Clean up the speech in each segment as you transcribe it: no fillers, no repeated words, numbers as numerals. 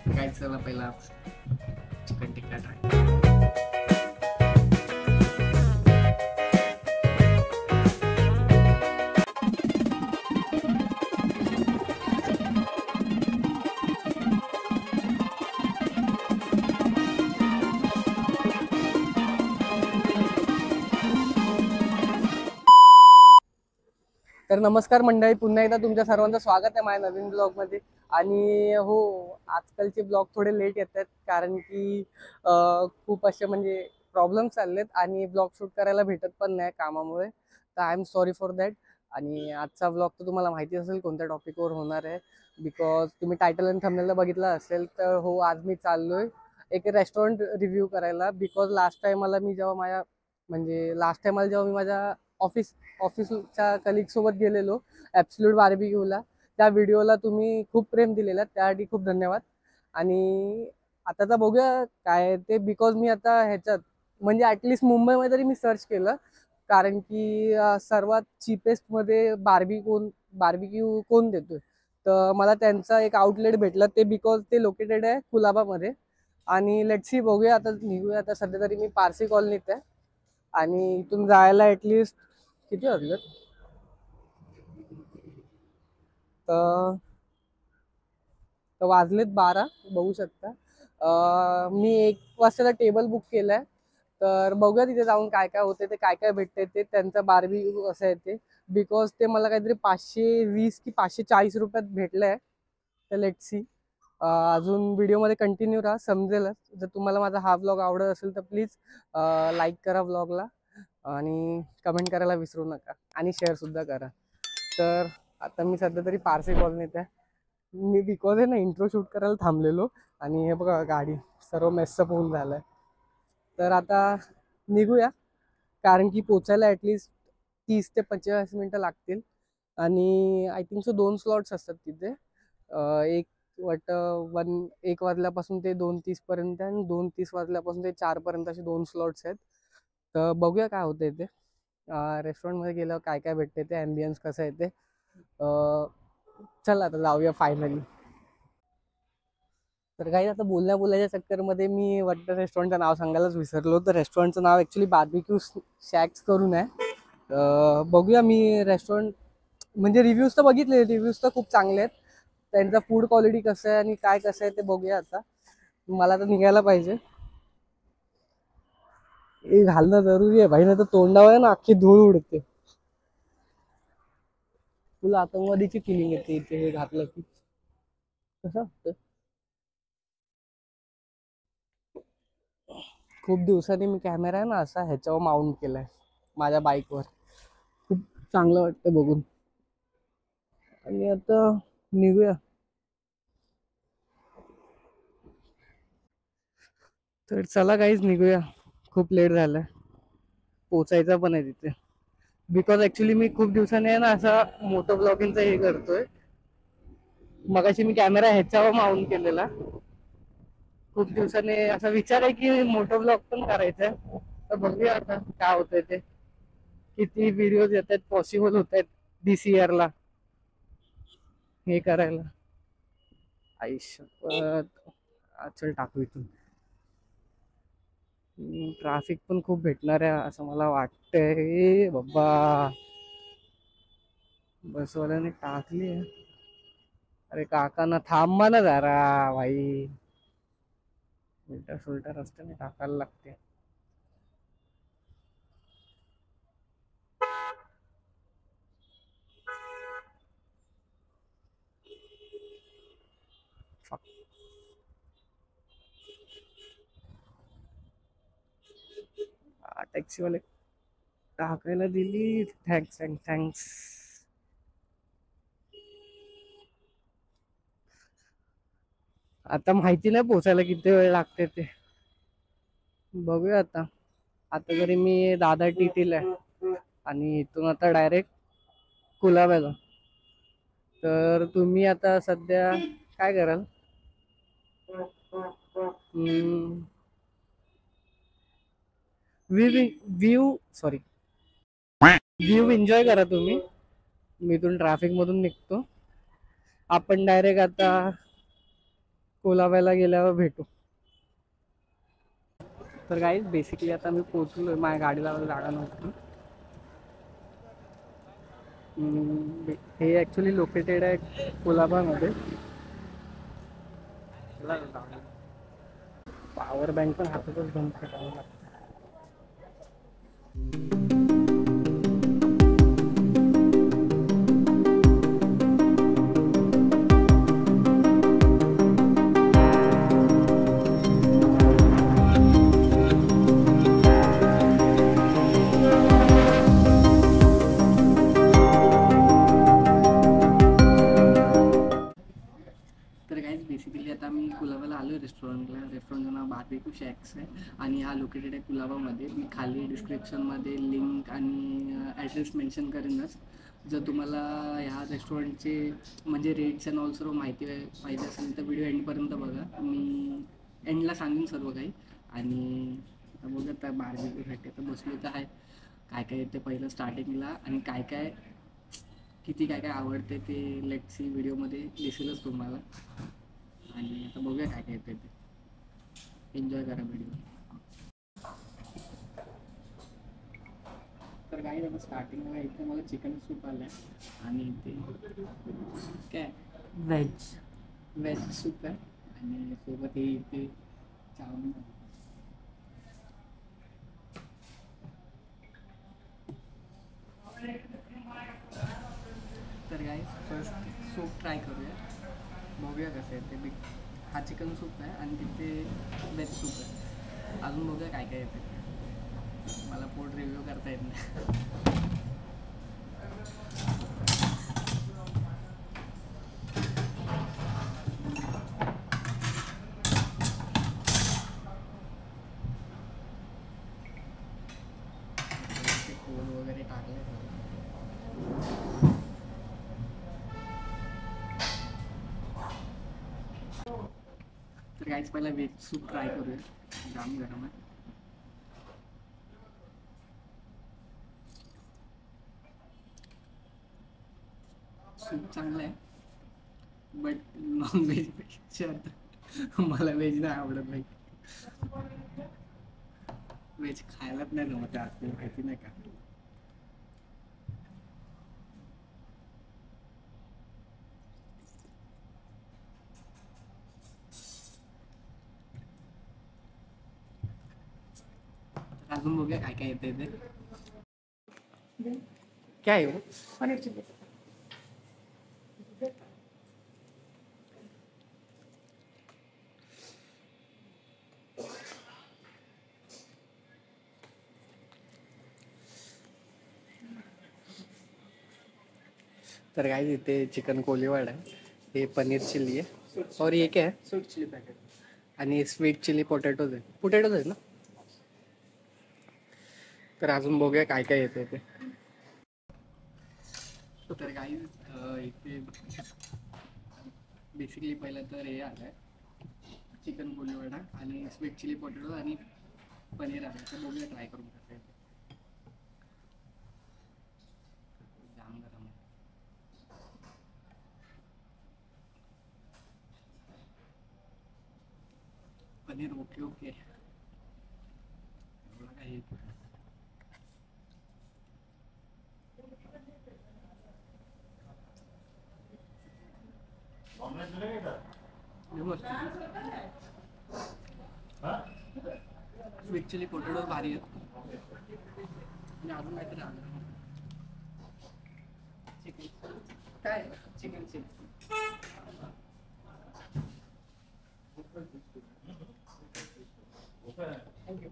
काय चला पहिला चिकन टिक्का ट्राय. तर नमस्कार मंडळी, पुन्हा एकदा तुमच्या सर्वांचं स्वागत आहे माझ्या नवीन ब्लॉगमध्ये. आणि हो, आजकालचे ब्लॉग थोडे लेट येत आहेत कारण की खूप असे म्हणजे प्रॉब्लेम चाललेत आणि ब्लॉग शूट करायला भेटत पण नाही कामामुळे. तर I am sorry for that. आणि आजचा ब्लॉग तर तुम्हाला माहिती असेल कोणत्या टॉपिकवर होणार आहे, बिकॉज तुम्ही टायटल आणि थंबनेलला बघितलं असेल. तर हो, आज मी चाललोय एक रेस्टॉरंट रिव्ह्यू करायला. बिकॉज लास्ट टाइम मला जेव्हा मी माझ्या ऑफिसच्या कलिग सोबत गेलेलो ॲब्सोल्यूट बार्बिक्यूला, त्या व्हिडिओला तुम्ही खूप प्रेम दिलेलं, त्यासाठी खूप धन्यवाद. आणि आता तर बघूया काय ते, बिकॉज मी आता ह्याच्यात म्हणजे ॲटलिस्ट मुंबईमध्ये तरी मी सर्च केलं, कारण की सर्वात चिपेस्टमध्ये बार्बिक्यू कोण देतोय. तर मला त्यांचा एक आउटलेट भेटलं, ते बिकॉज ते लोकेटेड आहे कुलाबामध्ये. आणि लेट्स सी, बघूया आता, निघूया. आता सध्या तरी मी पारसी कॉलनीत आहे आणि इथून जायला ॲटलिस्ट किती वाजलं तर वाजलेत 12, बघू शकता. मी 1 वाजताचा टेबल बुक केलाय. तर बघूया तिथे जाऊन काय काय होते, ते काय काय भेटते, ते त्यांचा बार्बिक्यू असं आहे ते. बिकॉज ते मला काहीतरी 520 की 540 रुपयात भेटलंय. तर लेट्स सी. अजून व्हिडिओमध्ये कंटिन्यू राहा, समजेलच. जर तुम्हाला माझा हा व्लॉग आवडत असेल तर प्लीज लाईक करा व्लॉगला आणि कमेंट करायला विसरू नका आणि शेअरसुद्धा करा. तर आता मी सध्या तरी पारसी कॉलनीत आहे. मी बिकॉज आहे ना इंट्रो शूट करायला थांबलेलो आणि हे बघा गाडी सर्व मेसअप होऊन झालंय. तर आता निघूया, कारण की पोचायला ॲटलिस्ट 30 ते 45 मिनटं लागतील. आणि आय थिंक सो 2 स्लॉट्स असतात तिथे. एक वाट 1 वाजल्यापासून ते 2:30 पर्यंत आणि 2:30 वाजल्यापासून ते 4 पर्यंत असे 2 स्लॉट्स आहेत. तर बघूया काय होतंय ते. रेस्टॉरंटमध्ये गेल्यावर काय काय भेटते ते, ॲम्बियन्स कसं आहे ते. चला आता जाऊया फायनली. तर काही आता बोलण्याच्या चक्करमध्ये मी वाटतं रेस्टॉरंटचं नाव सांगायलाच विसरलो. तर रेस्टॉरंटचं नाव ॲक्च्युली बार्बिक्यू शॅक्स करून आहे. बघूया. मी रेस्टॉरंट म्हणजे रिव्ह्यूज तर बघितले, रिव्ह्यूज तर खूप चांगले आहेत. त्यांचा फूड क्वालिटी कसं आहे आणि काय कसं आहे ते बघूया. आता मला तर निघायला पाहिजे. हे घालणं जरुरी आहे भाई, नाही तर तोंडावर आहे ना अख्खी धूळ उडते. तुला आतंकवादीची फिलिंग येते इथे हे घातलं की. कसं वाटतं? खूप दिवसांनी मी कॅमेरा आहे ना असा ह्याच्यावर माउंट केलाय माझ्या बाईकवर. खूप चांगलं वाटतं बघून. आणि आता निघूया. तर चला काहीच निघूया, खूप लेट झालाय, पोचायचा पण आहे तिथे. बिकॉज ऍक्च्युली मी खूप दिवसांनी आहे ना असा मोटो ब्लॉगिंगचा हे करतोय. मगाशी मी कॅमेरा ह्याच्यावर माउंट केलेला. खूप दिवसांनी असा विचार आहे की मोटो ब्लॉग पण करायचा आहे. तर बघूया आता काय होतंय ते, किती व्हिडिओज येत आहेत, पॉसिबल होत आहेत दिस इयरला हे करायला. आयुष्य चल टाकू इथून. ट्रॅफिक पण खूप भेटणार आहे असं मला वाटतंय बाबा. बसवाल्याने टाकली आहे. अरे काकांना थांबा ना जरा भाई, उलटा सुलटा रस्त्याने टाकायला लागते. टॅक्सीवाले टाकायला दिली, थँक्स थँक्स. आता माहिती नाही पोचायला किती वेळ लागते ते, बघूया आता. आता जरी मी दादा टीटीला आहे आणि इथून आता डायरेक्ट कुलाब्याला. तर तुम्ही आता सध्या काय कराल? व्ह्यू सॉरी व्ह्यू एन्जॉय करा तुम्ही. मी इथून ट्रॅफिक मधून निघतो. आपण डायरेक्ट आता कोलाबाला गेल्यावर भेटू. तर गाईज बेसिकली आता मी पोहोचलोय. माझ्या गाडीला जागा नव्हती. हे ॲक्च्युली लोकेटेड आहे कोलाबामध्ये. पॉवर बँक पण हातातच बंद करावं लागतं. तर गाईज बेसिकली आता मी कुलाबाला आलो आहे रेस्टॉरंटला. रेस्टॉरंटचं नाव बार्बेक्यू शॅक्स आहे आणि हा लोकेटेड आहे कुलाबामध्ये. मी खाली डिस्क्रिप्शनमध्ये लिंक आणि ॲड्रेस मेन्शन करेनच. जर तुम्हाला ह्या रेस्टॉरंटचे म्हणजे रेट्स अँड ऑल सर्व माहिती पाहिजे असेल तर व्हिडिओ एंडपर्यंत बघा. मी एंडला सांगेन सर्व काही. आणि आता बघा त्या बार्बेक्यूसाठी आता बसलो तर आहे. काय काय येते पहिलं स्टार्टिंगला आणि काय काय किती काय काय आवडते ते लेट्स सी व्हिडिओमध्ये दिसेलच तुम्हाला. आणि आता बघूया काय काय येते ते. एन्जॉय करा व्हिडिओ. तर काही आता स्टार्टिंगला इथे मला चिकन सूप आलं आहे आणि ते काय व्हेज सूप आहे आणि सोबत हे इथे चावमीन. तर काय फर्स्ट सूप ट्राय करूया. बघूया कसं आहे ते. हा चिकन सूप आहे आणि तिथे व्हेज सूप आहे. अजून बघूया काय काय येते. मला फूड रिव्ह्यू करता येत नाही. फूड वगैरे टाकलं. तर काहीच पहिला व्हेज सूप ट्राय करूया. जाम गरम आहे. सूप चांगलं आहे बट नॉन व्हेजपेक्षा मला व्हेज नाही आवडत. नाही व्हेज खायलाच नाही जमत आज माहिती नाही का. अजून बघूया काय काय येते ते. काय हो पनीर चिल्ली. तर काय इथे चिकन कोलीवाड आहे. हे पनीर चिल्ली आहे और ये क्या है. Sweet chilli packet. आणि स्वीट चिली पोटॅटोज आहे. पोटॅटोज आहे ना. तर अजून बघूया काय काय येते ते. तर काही इथे बेसिकली पहिलं तर हे आलं आहे चिकन कोलीवाडा आणि स्वीट चिली पोटॅटो आणि पनीर आहे. तर बघूया ट्राय करून कसं येते. जाम गरम आहे. Paneer okay okay. एवढं काही स्वीट चिली पोटॅटो भारी आहेत. आणि अजून काहीतरी आलं चिकन काय चिकन चिली. थँक्यू.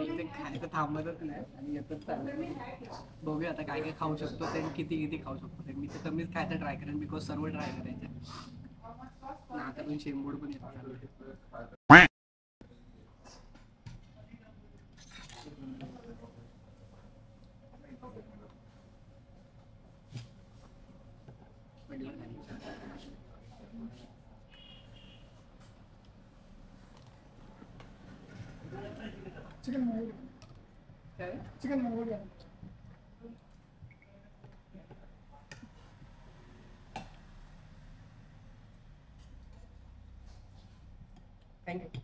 इथे खायचं थांबतच नाही आणि येतच चाललंय. बघूया आता काय काय खाऊ शकतो ते किती किती खाऊ शकतो ते. मी तर कमीच खायचं ट्राय करेन बिकॉज सर्व ट्राय करायचे. आता पण शेंबूड पण येतो. चिकन मंगूर काय चिकन मंगूर थँक्यू.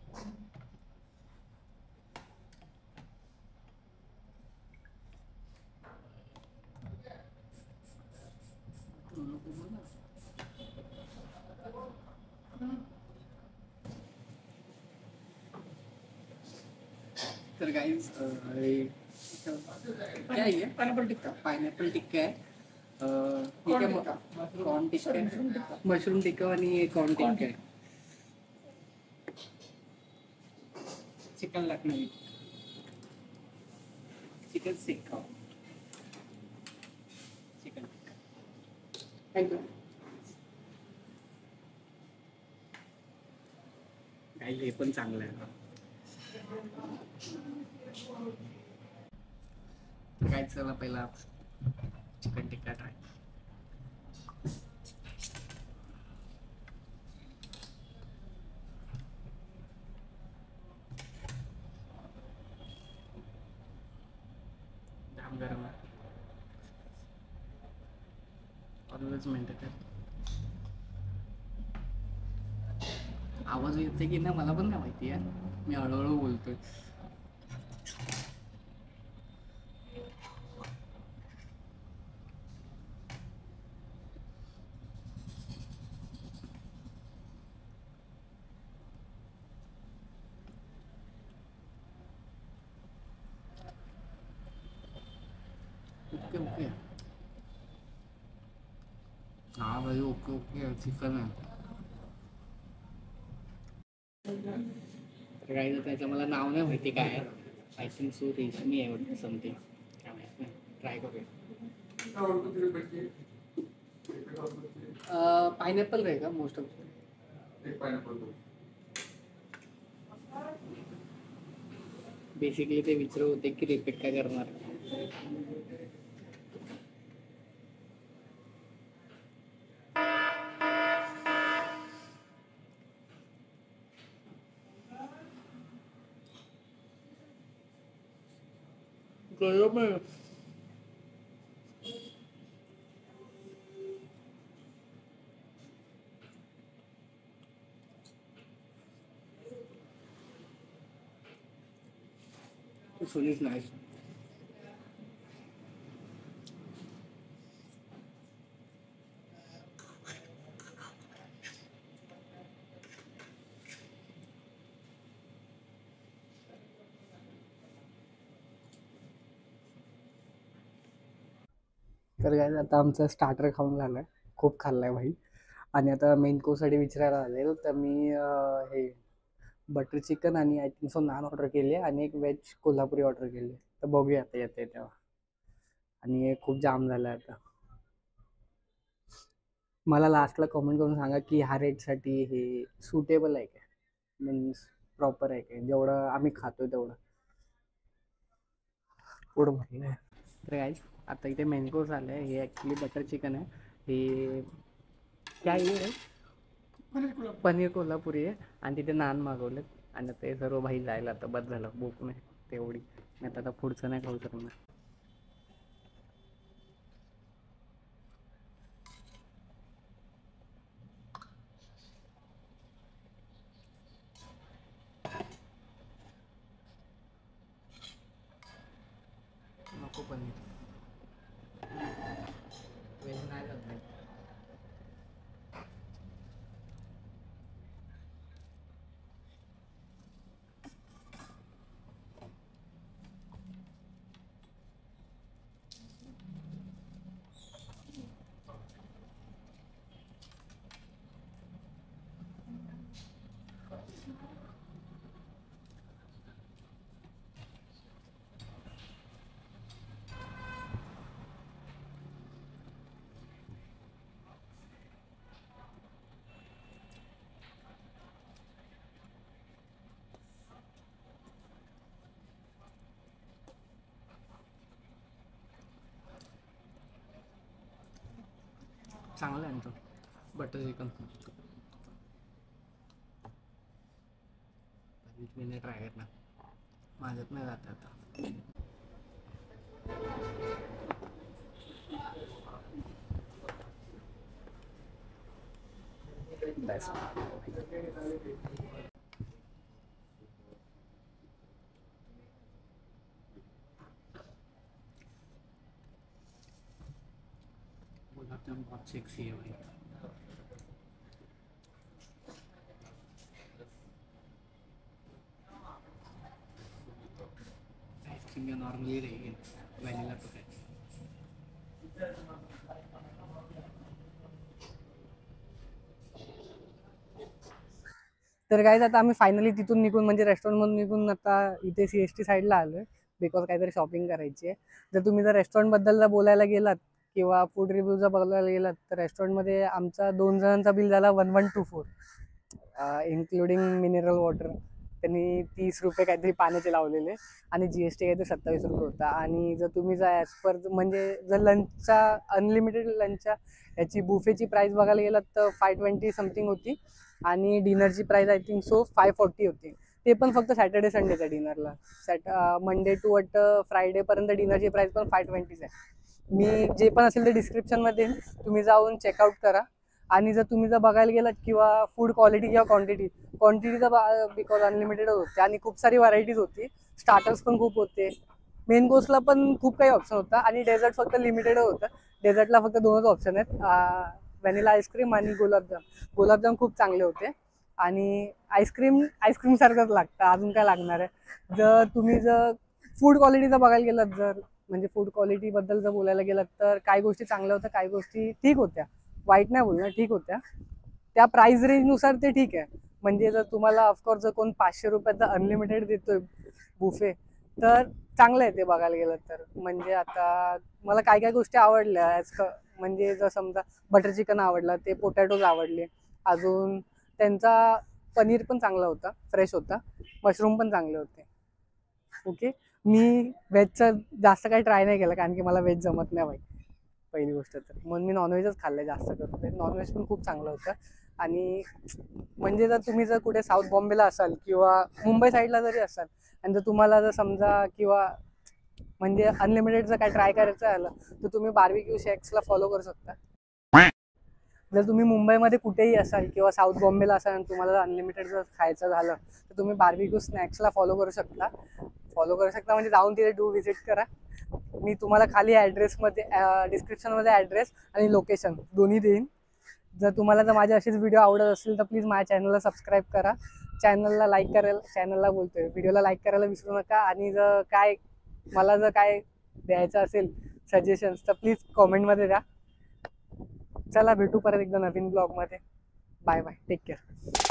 तर गाईज क्या है ये? पाइनएप्पल टिक्का पायनॅपल टिक्का आहे. कॉर्न टिक्का कॉर्न टिक्का सॉरी आहे, मशरूम टिक्का मशरूम टिक्का आणि कॉर्न टिक्का आहे. चिकन लखनवी, चिकन सिक्का, चिकन टिक्का. थँक्यू. काही हे पण चांगलं आहे. काय चला पहिला चिकन टिक्का ट्राय. जाम गरम आहे. Always maintain. आवाज येते की नाही मला पण नाही माहिती आहे. मी हळूहळू बोलतोय. Okay okay. हा भाई ओके ओके चिकन आहे. तर काही त्याचं मला नाव नाही माहिती काय आहे. आय थिंक सो रेशमी आहे वाटतं समथिंग. काय माहित नाही. ट्राय करूया. पायनॅपल रहेगा मोस्ट ऑफ. बेसिकली ते विचारत होते की रिपीट काय करणार. गरम आहे. Food is nice. तर काय आता आमचं स्टार्टर खाऊन झालंय. खूप खाल्लाय भाई. आणि आता मेन कोर्ससाठी विचारायला आले तर मी हे बटर चिकन आणि I think so naan order केले आणि एक व्हेज कोल्हापुरी ऑर्डर केले. तर बघूया आता येते तेव्हा. आणि हे खूप जाम झालं आता. मला लास्टला कमेंट करून सांगा की ह्या रेटसाठी हे सुटेबल आहे काय, मीन्स प्रॉपर आहे काय, जेवढं आम्ही खातोय तेवढं. पुढं म्हटलं तर गाईज आता इथे मेन कोर्स आलं आहे. हे ॲक्च्युली बटर चिकन आहे. हे काय आहे पनीर कोल्हापुरी आहे आणि तिथे नान मागवलेत. आणि ते सर्व भाई जायला आता बस झालं. भूक नाही तेवढी. नाही तर आता पुढचं नाही खाऊ शकणार. नको पनीर. व्हेज नाही जात नाही. चांगलं आहे ना बटर चिकन. मी नाही ट्राय करणार. माझ्यात नाही जात आता. गुलाबजाम बहुत सेक्सी है भाई. आइसक्रीम नॉर्मली रहेगी, वैनिला तो है. तर काय आता आम्ही फायनली तिथून निघून म्हणजे रेस्टॉरंटमधून निघून आता इथे CST साईडला आलोय बिकॉज काहीतरी शॉपिंग करायची आहे. जर रेस्टॉरंटबद्दल बोलायला गेलात किंवा फूड रिव्ह्यू जर बघायला गेलात तर रेस्टॉरंटमध्ये आमचा 2 जणांचा बिल झाला 1124 इन्क्लुडिंग मिनरल वॉटर. त्यांनी 30 रुपये काहीतरी पाण्याचे लावलेले आणि GST काहीतरी 27 रुपये होता. आणि जर तुम्ही जर ॲज पर म्हणजे जर लंचचा अनलिमिटेड लंचच्या याची बुफेची प्राईस बघायला गेलात तर 520 समथिंग होती आणि डिनरची प्राईस आय थिंक सो 540 होती. ते पण फक्त सॅटर्डे संडेच्या डिनरला. मंडे टू फ्रायडेपर्यंत डिनरची प्राईस पण 520 आहे. मी जे पण असेल ते डिस्क्रिप्शनमध्ये तुम्ही जाऊन चेकआउट करा. आणि जर तुम्ही बघायला गेलात किंवा फूड क्वालिटी किंवा क्वांटिटी तर बिकॉज अनलिमिटेड होते आणि खूप सारी व्हरायटीज होती. स्टार्टर्स पण खूप होते, मेन कोर्सला पण खूप काही ऑप्शन होता आणि डेझर्ट फक्त लिमिटेड होतं. डेझर्टला फक्त 2च ऑप्शन आहेत, व्हॅनिला आईस्क्रीम आणि गुलाबजाम खूप चांगले होते. आणि आईस्क्रीम सारखंच लागतं, अजून काय लागणार आहे. जर फूड क्वालिटीचं बघायला गेलात म्हणजे फूड क्वालिटीबद्दल जर बोलायला गेलात तर काही गोष्टी चांगल्या होत्या, काही गोष्टी ठीक होत्या. वाईट नाही बोलणार, ठीक होत्या. त्या प्राइस रेंजनुसार ते ठीक आहे. म्हणजे जर तुम्हाला ऑफकोर्स जर कोण 500 रुपयाचा अनलिमिटेड देतोय बुफे तर चांगलं आहे ते बघायला गेलं तर. म्हणजे आता मला काय गोष्टी आवडल्या म्हणजे जर समजा बटर चिकन आवडलं, ते पोटॅटोज आवडले, अजून त्यांचा पनीर पण चांगला होता, फ्रेश होता, मशरूम पण चांगले होते. ओके. मी व्हेजचं जास्त काही ट्राय नाही केलं कारण की मला व्हेज जमत नाही भाई, पहिली गोष्ट तर. म्हणून मी नॉनव्हेजच खाल्लं जास्त करून. नॉनव्हेज पण खूप चांगलं होतं. आणि म्हणजे जर तुम्ही कुठे साऊथ बॉम्बेला असाल किंवा मुंबई साईडला जरी असाल आणि जर तुम्हाला जर समजा किंवा म्हणजे अनलिमिटेड जर काय ट्राय करायचं आलं तर तुम्ही बार्बिक्यू शेक्सला फॉलो करू शकता. जर तुम्ही मुंबईमध्ये कुठेही असाल किंवा साऊथ बॉम्बेला असाल आणि तुम्हाला अनलिमिटेड जर खायचं झालं तर तुम्ही बार्बिक्यू स्नॅक्सला फॉलो करू शकता म्हणजे जाऊन तिथे व्हिजिट करा. मी तुम्हाला खाली ॲड्रेसमध्ये डिस्क्रिप्शनमध्ये ॲड्रेस आणि लोकेशन दोन्ही देईन. जर माझे असेच व्हिडिओ आवडत असतील तर प्लीज माझ्या चॅनलला सबस्क्राईब करा. व्हिडिओला लाईक करायला विसरू नका. आणि मला जर काय द्यायचं असेल सजेशन्स तर प्लीज कॉमेंटमध्ये द्या. चला भेटू परत एकदा नवीन ब्लॉगमध्ये. Bye bye, take care.